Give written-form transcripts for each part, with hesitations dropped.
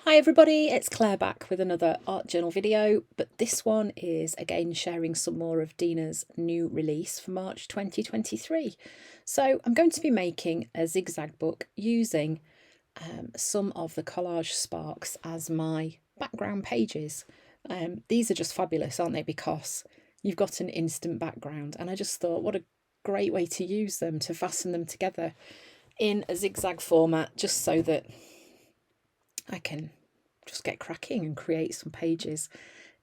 Hi everybody, it's Claire back with another art journal video, but this one is again sharing some more of Dina's new release for March 2023. So I'm going to be making a zigzag book using some of the collage sparks as my background pages. These are just fabulous, aren't they? Because you've got an instant background, and I just thought what a great way to use them, to fasten them together in a zigzag format, just so that I can just get cracking and create some pages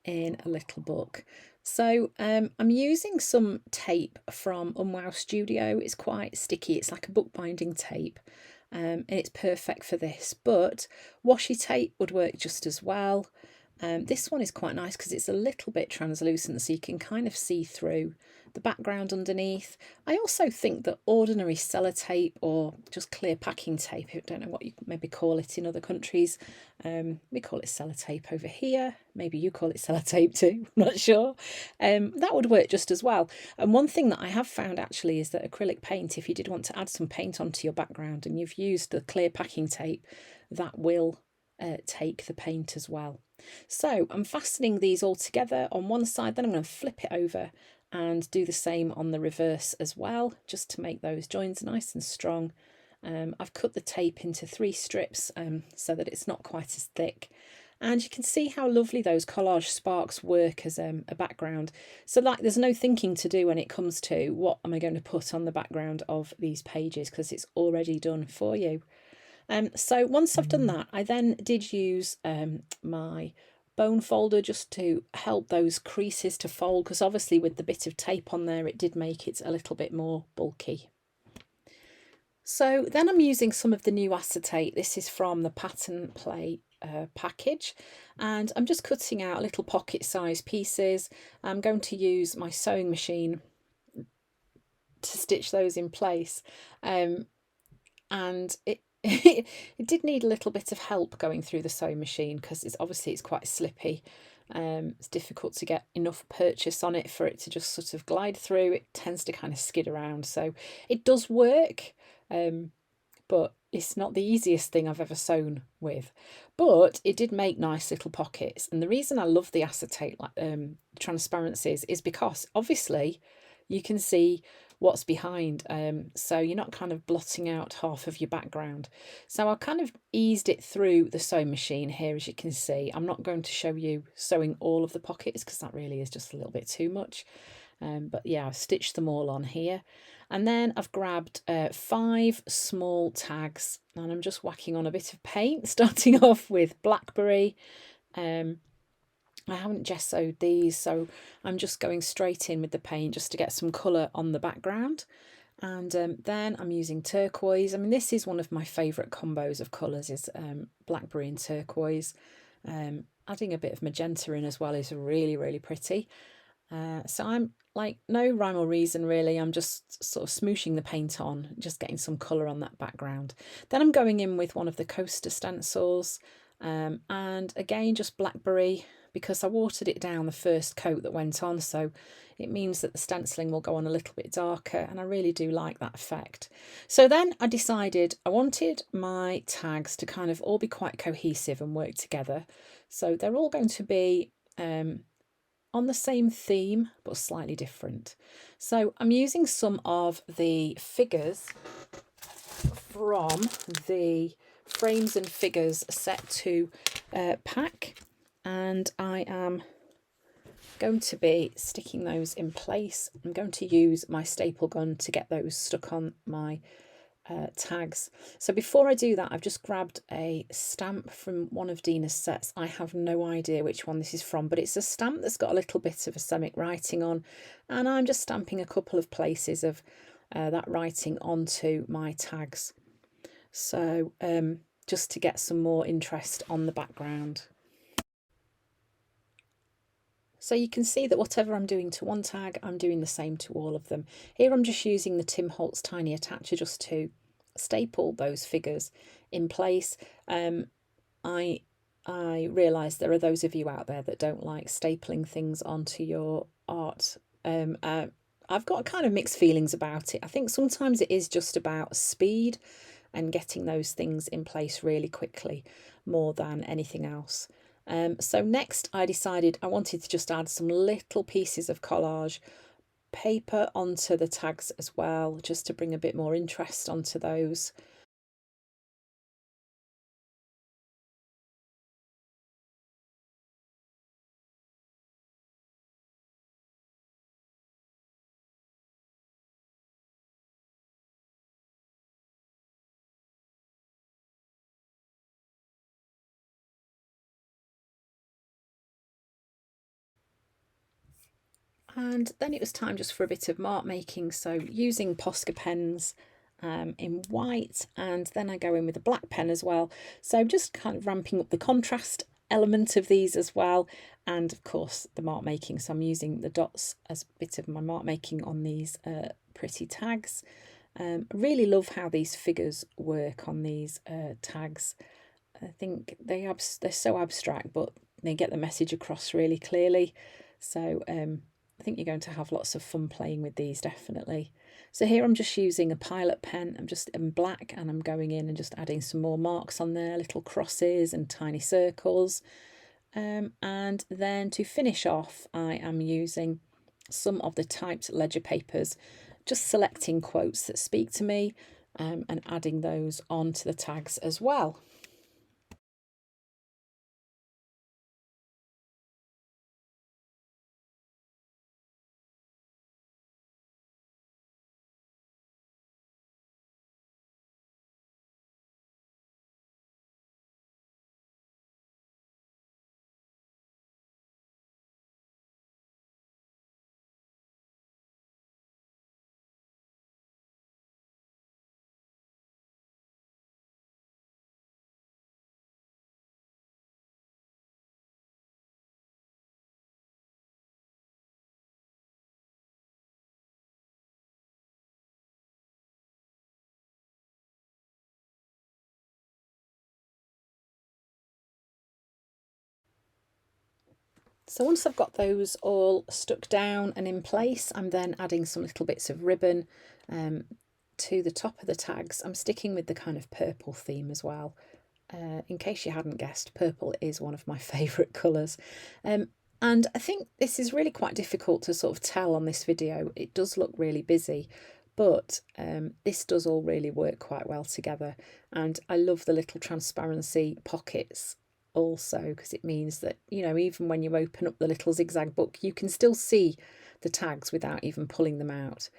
in a little book. So I'm using some tape from Unwow Studio. It's quite sticky. It's like a bookbinding tape, and it's perfect for this. But washi tape would work just as well. This one is quite nice because it's a little bit translucent, so you can kind of see through the background underneath. I also think that ordinary sellotape or just clear packing tape, I don't know what you maybe call it in other countries, we call it sellotape over here, maybe you call it sellotape too, I'm not sure, that would work just as well. And one thing that I have found actually is that acrylic paint, if you did want to add some paint onto your background and you've used the clear packing tape, that will take the paint as well. So I'm fastening these all together on one side, then I'm going to flip it over and do the same on the reverse as well, just to make those joins nice and strong. I've cut the tape into 3 strips so that it's not quite as thick. And you can see how lovely those collage sparks work as a background. So like there's no thinking to do when it comes to what am I going to put on the background of these pages, because it's already done for you. So once I've done that, I then did use my bone folder just to help those creases to fold, because obviously with the bit of tape on there it did make it a little bit more bulky. So then I'm using some of the new acetate. This is from the Pattern Play package, and I'm just cutting out little pocket size pieces. I'm going to use my sewing machine to stitch those in place, and it did need a little bit of help going through the sewing machine because it's quite slippy. It's difficult to get enough purchase on it for it to just sort of glide through. It tends to kind of skid around, so it does work, but it's not the easiest thing I've ever sewn with. But it did make nice little pockets, and the reason I love the acetate transparencies is because obviously you can see what's behind, so you're not kind of blotting out half of your background. So I kind of eased it through the sewing machine here, as you can see. I'm not going to show you sewing all of the pockets because that really is just a little bit too much, but yeah, I've stitched them all on here. And then I've grabbed 5 small tags, and I'm just whacking on a bit of paint, starting off with blackberry. I haven't gessoed these, so I'm just going straight in with the paint just to get some colour on the background. And then I'm using turquoise. I mean, this is one of my favourite combos of colours, is blackberry and turquoise. Adding a bit of magenta in as well is really, really pretty. So I'm like, no rhyme or reason really, I'm just sort of smooshing the paint on, just getting some colour on that background. Then I'm going in with one of the coaster stencils, and again just blackberry, because I watered it down the first coat that went on, so it means that the stenciling will go on a little bit darker, and I really do like that effect. So then I decided I wanted my tags to kind of all be quite cohesive and work together, so they're all going to be on the same theme but slightly different. So I'm using some of the figures from the Frames and Figures Set 2 pack, and I am going to be sticking those in place. I'm going to use my staple gun to get those stuck on my tags. So before I do that, I've just grabbed a stamp from one of Dina's sets. I have no idea which one this is from, but it's a stamp that's got a little bit of Semitic writing on, and I'm just stamping a couple of places of that writing onto my tags, so just to get some more interest on the background. So you can see that whatever I'm doing to one tag, I'm doing the same to all of them. Here I'm just using the Tim Holtz Tiny Attacher just to staple those figures in place. I realise there are those of you out there that don't like stapling things onto your art. I've got kind of mixed feelings about it. I think sometimes it is just about speed and getting those things in place really quickly. more than anything else. So next I decided I wanted to just add some little pieces of collage paper onto the tags as well, just to bring a bit more interest onto those. And then it was time just for a bit of mark making, so using Posca pens in white, and then I go in with a black pen as well, so just kind of ramping up the contrast element of these as well, and of course the mark making, so I'm using the dots as a bit of my mark making on these pretty tags. I really love how these figures work on these tags. I think they're so abstract, but they get the message across really clearly. So I think you're going to have lots of fun playing with these, definitely. So here I'm just using a pilot pen. I'm just in black, and I'm going in and just adding some more marks on there, little crosses and tiny circles. And then to finish off, I am using some of the typed ledger papers, just selecting quotes that speak to me, and adding those onto the tags as well. So once I've got those all stuck down and in place, I'm then adding some little bits of ribbon to the top of the tags. I'm sticking with the kind of purple theme as well. In case you hadn't guessed, purple is one of my favourite colours. And I think this is really quite difficult to sort of tell on this video. It does look really busy, but this does all really work quite well together. And I love the little transparency pockets also, because it means that, you know, even when you open up the little zigzag book, you can still see the tags without even pulling them out.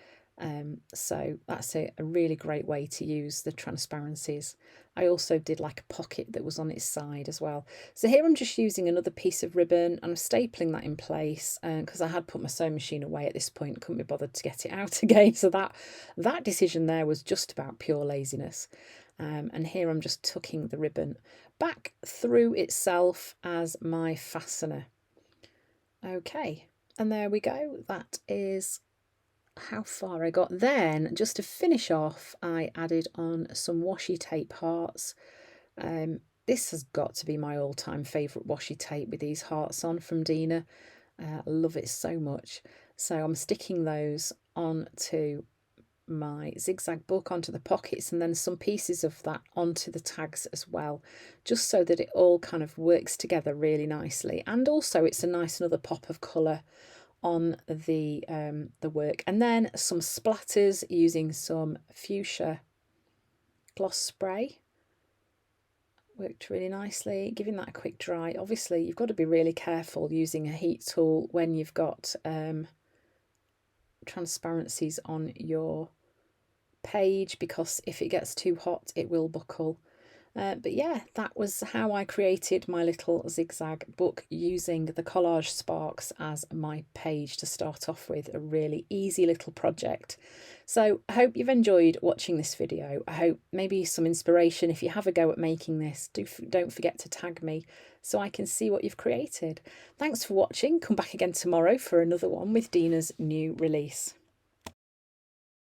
So that's a really great way to use the transparencies. I also did like a pocket that was on its side as well. So here I'm just using another piece of ribbon, and I'm stapling that in place because I had put my sewing machine away at this point, couldn't be bothered to get it out again. So that decision there was just about pure laziness. And here I'm just tucking the ribbon back through itself as my fastener. Okay, and there we go. That is how far I got. Then, just to finish off, I added on some washi tape hearts. This has got to be my all-time favourite washi tape with these hearts on from Dina. I love it so much. So I'm sticking those onto my zigzag book, onto the pockets, and then some pieces of that onto the tags as well, just so that it all kind of works together really nicely. And also it's a nice another pop of colour on the work. And then some splatters using some fuchsia gloss spray. Worked really nicely, giving that a quick dry. Obviously you've got to be really careful using a heat tool when you've got transparencies on your page, because if it gets too hot it will buckle. But yeah, that was how I created my little zigzag book using the collage sparks as my page to start off with. A really easy little project. So I hope you've enjoyed watching this video. I hope maybe some inspiration. If you have a go at making this, don't forget to tag me so I can see what you've created. Thanks for watching. Come back again tomorrow for another one with Dina's new release.